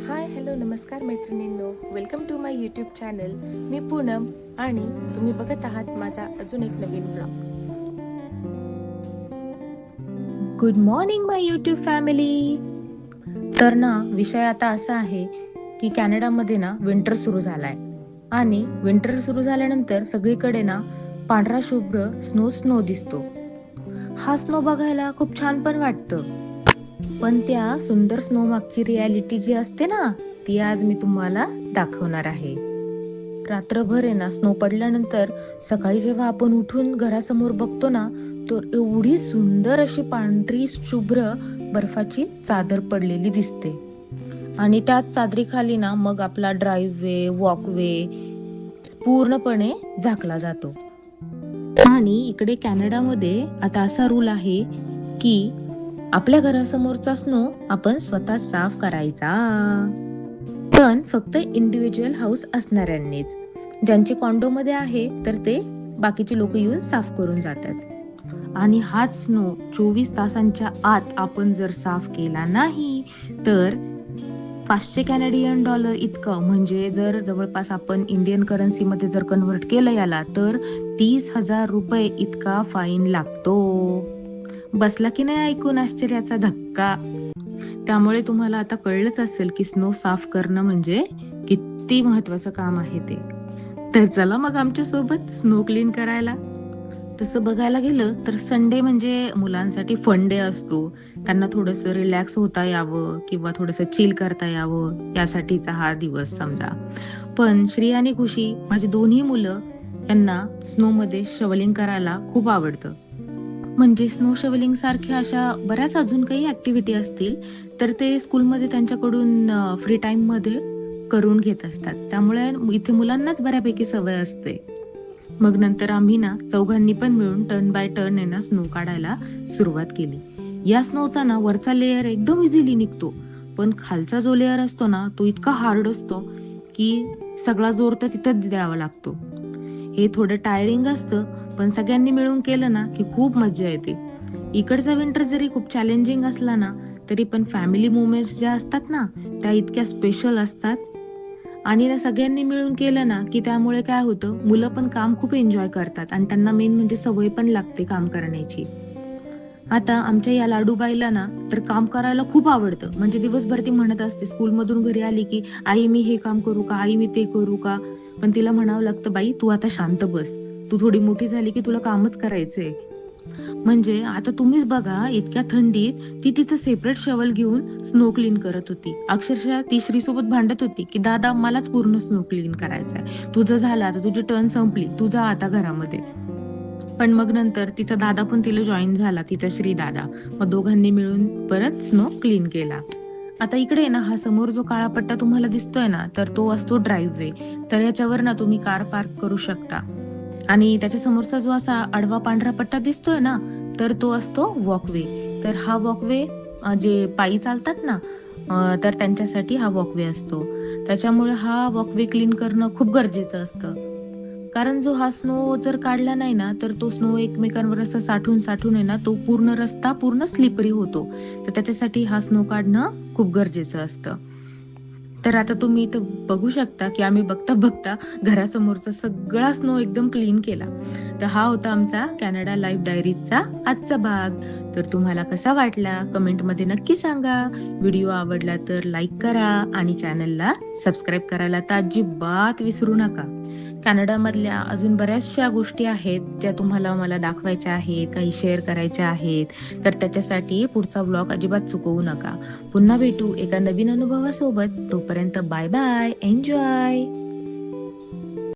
हाय hello नमस्कार मैत्रिणींनो, welcome to my YouTube channel. मी पूनम आणि तुम्ही बघत आहात माझा अजून एक नवीन blog. Good morning my YouTube family. तर ना विषय आता असा आहे की कॅनडामध्ये ना विंटर सुरू झालाय आणि विंटर सुरू झाल्यानंतर सगळीकडे ना पांढरा शुभ्र स्नो दिसतो. हा स्नो बघायला खूप छान पण वाटतं, पण त्या सुंदर स्नो मागची रियालिटी जी असते ना, ती आज मी तुम्हाला दाखवणार आहे. रात्रभर आहे ना स्नो पडल्यानंतर सकाळी जेव्हा आपण उठून घरासमोर बघतो ना, तर एवढी सुंदर अशी पांढरी शुभ्र बर्फाची चादर पडलेली दिसते आणि त्याच चादरीखाली ना मग आपला ड्राईव्हवे, वॉकवे पूर्णपणे झाकला जातो. आणि इकडे कॅनडामध्ये आता असा रूल आहे की आपल्या घरासमोरचा स्नो आपण स्वतः साफ करायचा, पण फक्त इंडिव्हिज्युअल हाऊस असणाऱ्यांनीच. ज्यांची कॉन्डोमध्ये आहे तर ते बाकीचे लोक येऊन साफ करून जातात. आणि हाच स्नो 24 तासांच्या आत आपण जर साफ केला नाही तर 500 कॅनेडियन डॉलर इतकं, म्हणजे जर जवळपास आपण इंडियन करन्सीमध्ये जर कन्व्हर्ट केलं याला, तर 30,000 रुपये इतका फाईन लागतो. बसला की नाही ऐकून आश्चर्याचा धक्का? त्यामुळे तुम्हाला आता कळलंच असेल की स्नो साफ करणं म्हणजे किती महत्वाचं काम आहे ते. तर चला मग आमच्या सोबत स्नो क्लीन करायला. तसं बघायला गेलं तर संडे म्हणजे मुलांसाठी फन डे असतो. त्यांना थोडंसं रिलॅक्स होता यावं किंवा थोडंसं चिल करता यावं यासाठीचा हा दिवस समजा. पण श्री आणि खुशी माझी दोन्ही मुलं, यांना स्नोमध्ये शवलिंग करायला खूप आवडतं. म्हणजे स्नो शवलिंग सारख्या अशा बऱ्याच अजून काही ऍक्टिव्हिटी असतील तर ते स्कूलमध्ये त्यांच्याकडून फ्री टाइम मध्ये करून घेत असतात. त्यामुळे इथे मुलांनाच बऱ्यापैकी सवय असते. मग नंतर आम्ही ना चौघांनी पण मिळून टर्न बाय टर्न आहे ना स्नो काढायला सुरुवात केली. या स्नोचा ना वरचा लेअर एकदम इझिली निघतो, पण खालचा जो लेअर असतो ना तो इतका हार्ड असतो की सगळा जोर तर तिथंच द्यावा लागतो. हे थोडं टायरिंग असतं, पण सगळ्यांनी मिळून केलं ना की खूप मजा येते. इकडचा विंटर जरी खूप चॅलेंजिंग असला ना, तरी पण फॅमिली मोमेंट्स ज्या असतात ना त्या इतक्या स्पेशल असतात. आणि ना सगळ्यांनी मिळून केलं ना की त्यामुळे काय होतं, मुलं पण काम खूप एन्जॉय करतात आणि त्यांना मेन म्हणजे सवय पण लागते काम करण्याची. आता आमच्या या लाडूबाईला ना तर काम करायला खूप आवडतं. म्हणजे दिवसभर ती म्हणत असते स्कूलमधून घरी आली की आई मी हे काम करू का, आई मी ते करू का. पण तिला म्हणावं लागतं, बाई तू आता शांत बस, तू थोडी मोठी झाली की तुला कामच करायचंय. म्हणजे आता तुम्हीच बघा, इतक्या थंडीत ती तिचं सेपरेट शवल घेऊन स्नो क्लीन करत होती. अक्षरशः ती श्री सोबत भांडत होती की दादा मलाच पूर्ण स्नो क्लीन करायचंय, तुझं झालं आता, तुझी टर्न संपली, तू जा आता घरामध्ये. पण मग नंतर तिचा दादा पण तिला जॉईन झाला, तिचा श्री दादा. मग दोघांनी मिळून परत स्नो क्लीन केला. आता इकडे ना हा समोर जो काळा पट्टा तुम्हाला दिसतोय ना, तर तो असतो ड्राईव्हवे. तर याच्यावर ना तुम्ही कार पार्क करू शकता. आणि त्याच्या समोरचा जो असा आडवा पांढरा पट्टा दिसतोय ना, तर तो असतो वॉकवे. तर हा वॉकवे जे पायी चालतात ना, तर त्यांच्यासाठी हा वॉकवे असतो. त्याच्यामुळे हा वॉकवे क्लीन करणं खूप गरजेचं असतं. कारण जो हा स्नो जर काढला नाही ना, तर तो स्नो एकमेकांवर असं साठून साठून आहे ना, तो पूर्ण रस्ता पूर्ण स्लिपरी होतो. तर त्याच्यासाठी हा स्नो काढणं खूप गरजेचं असतं. तर आता तुम्ही इथं बघू शकता की आम्ही बघता बघता घरासमोरचा सगळा स्नो एकदम क्लीन केला. तर हा होता आमचा कॅनडा लाईफ डायरीचा आजचा भाग. तर तुम्हाला कसा वाटला कमेंटमध्ये नक्की सांगा. व्हिडिओ आवडला तर लाईक करा आणि चॅनलला सबस्क्राईब करायला तर अजिबात विसरू नका. कॅनडामधल्या अजून बऱ्याचशा गोष्टी आहेत ज्या तुम्हाला मला दाखवायच्या आहेत, काही शेअर करायच्या आहेत. तर त्याच्यासाठी पुढचा व्लॉग अजिबात चुकवू नका. पुन्हा भेटू एका नवीन अनुभवासोबत. तोपर्यंत बाय बाय, एन्जॉय.